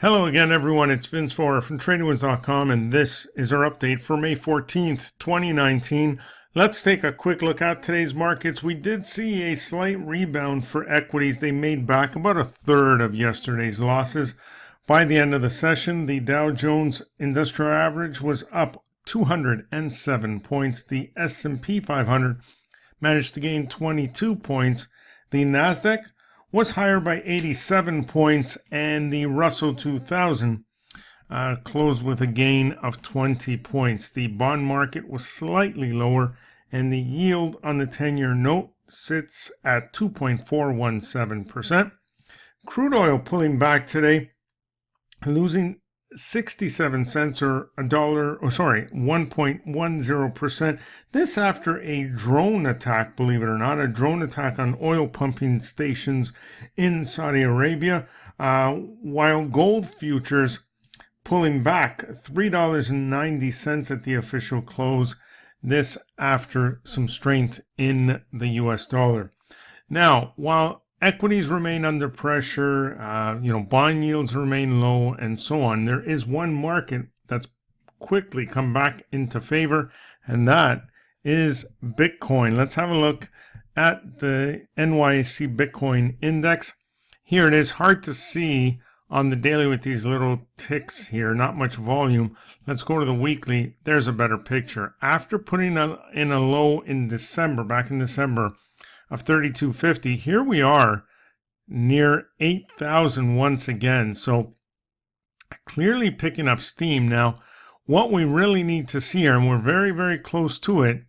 Hello again, everyone. It's Vince Forer from TradingWinds.com, and this is our update for May 14th, 2019. Let's take a quick look at today's markets. We did see a slight rebound for equities. They made back about a third of yesterday's losses. By the end of the session, the Dow Jones Industrial Average was up 207 points. The S&P 500 managed to gain 22 points. The Nasdaq was higher by 87 points, and the Russell 2000 closed with a gain of 20 points. The bond market was slightly lower, and the yield on the 10-year note sits at 2.417%. Crude oil pulling back today, losing 67 cents or $1.10%. This after a drone attack, believe it or not, a drone attack on oil pumping stations in Saudi Arabia, while gold futures pulling back $3.90 at the official close. This after some strength in the US dollar. Now, while equities remain under pressure, bond yields remain low, and so on, there is one market that's quickly come back into favor, and that is Bitcoin. Let's have a look at the NYSE Bitcoin index. Here it is, hard to see on the daily with these little ticks here, not much volume. Let's go to the weekly. There's a better picture. After putting in a low in December, back in December, of 3250, here we are near 8,000 once again. So clearly picking up steam. Now, what we really need to see here, and we're very, very close to it,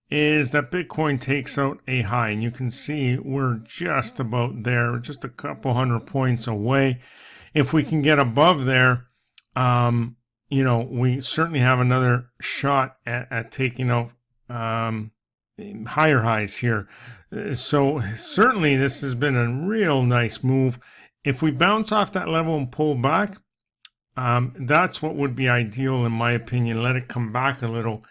is that Bitcoin takes out a high. And you can see we're just about there, just a couple hundred points away. If we can get above there, we certainly have another shot at taking out higher highs here. So certainly this has been a real nice move. If we bounce off that level and pull back, that's what would be ideal in my opinion. Let it come back a little